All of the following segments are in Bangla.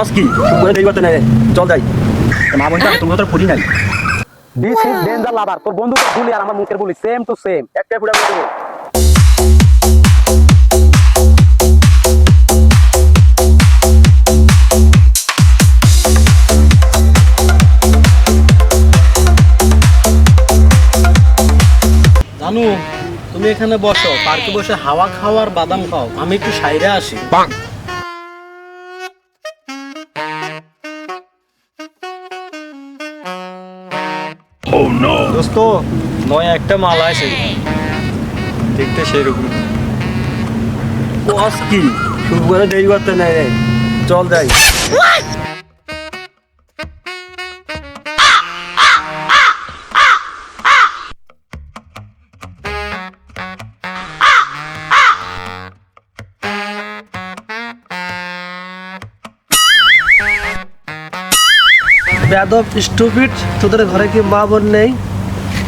কি করে দেই করতে নাই চল যাই মা বলতে তুমি তো পড়ি নাই দিস ইজ ডেঞ্জার লাভার তোর বন্ধুকে গুলি আর আমার মুখের গুলি সেম টু সেম একটা পুরা করে দেবো জানু তুমি এখানে বসো পার্কে বসে হাওয়া খাও আর বাদাম খাও আমি একটু সাইরে আসি দোস্ত নয় একটা মাল আছে দেখতে সেরকম বস কি শুরু করে দেরি করতে নাই রে চল যাই বেদব স্টুপিড তোদের ঘরে কি মা বোন নেই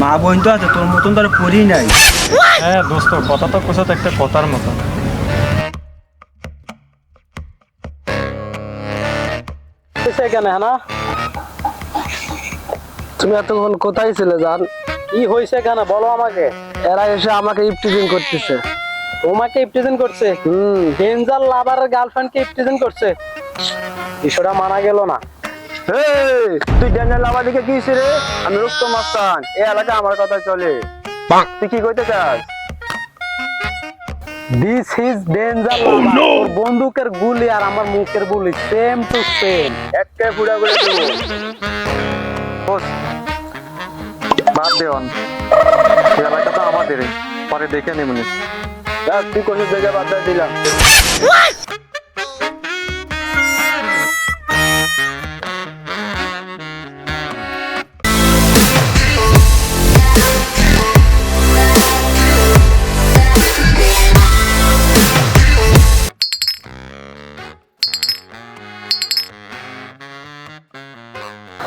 মা বোন তো আছে তোর মতন তার পড়ি নাই হ্যাঁ দোস্ত কথা তো কোথাও একটা কথার মতো কেন হ্যাঁ না তুমি এতক্ষণ কোথায় ছিলে জান কি হয়েছে কেন বলো আমাকে এরা এসে আমাকে ইপটিজিং করতেছে তোমাকে ইপটিজিং করছে ডেঞ্জার লাভারের গার্লফ্রেন্ডকে ইপটিজিং করছে বিষয়টা মানা গেল না তুই ডেঞ্জার লাভা দিকে কি রে আমি রুস্তম মাস্তান এই এলাকা আমার কথা চলে তুই কি কইতে চাস দিস ইজ ডেঞ্জার লাভার তোর বন্দুকের গুলি আর আমার মুখের গুলি সেম টু সেম একটা পুরা করে দেবো বাদ দেওয়ান এলাকা তো আমাদের পরে দেখে নেমনি তুই কোন জায়গায় বাদ দিলাম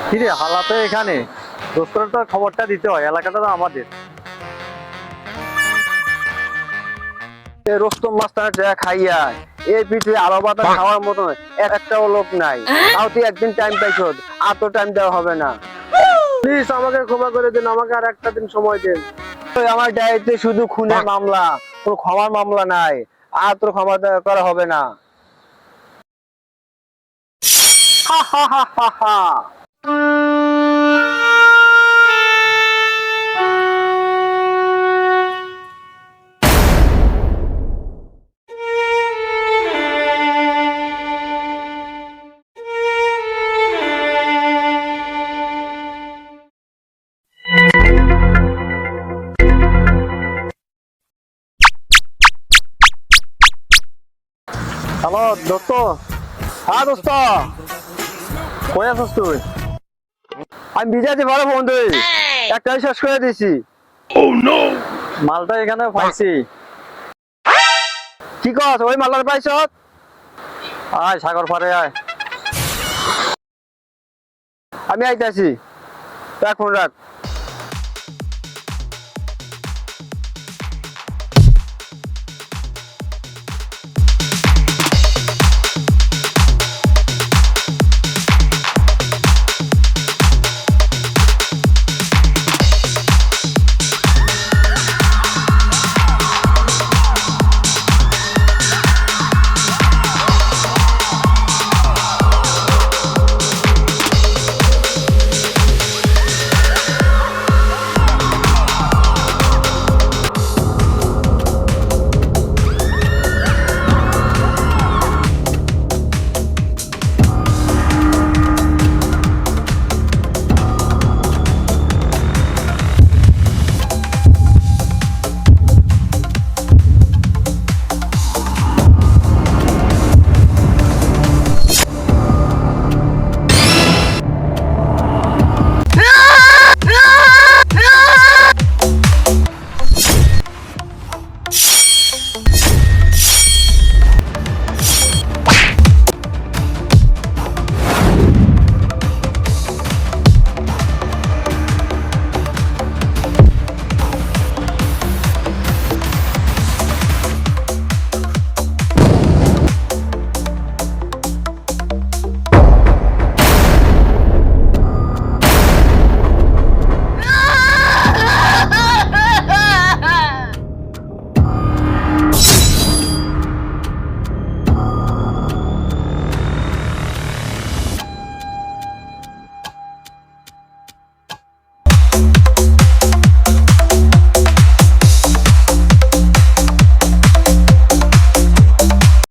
কিরে হালাতে এখানে দোস্তর তো খবরটা দিতে হয় এলাকাটা তো আমাদের রোস্তম মাস্টার যা খাইয়া এই পৃথিবী আলো বাতাস খাওয়ার মতো একটাও লোক নাই তাও তুই একদিন টাইম পাইছ আর তো টাইম দেওয়া হবে না প্লিজ আমাকে ক্ষমা করে দিন আমাকে আর একটা দিন সময় দিন আমার ডায়েরিতে শুধু খুনের মামলা তোর ক্ষমার মামলা নাই আর তোর ক্ষমা করা হবে না হা হা হা হা হা হ্যালো দোস্ত হ্যাঁ দোস্ত কই আছিস তুই আমি বিজাতে ভালো বন্ধু একটাই শেষ করে দিছি মালটা এখানে পাইছি কি কস ওই মালার পাইছ আয় সাগর পারে আয় আমি আইতাছি রাখ ফোন রাখ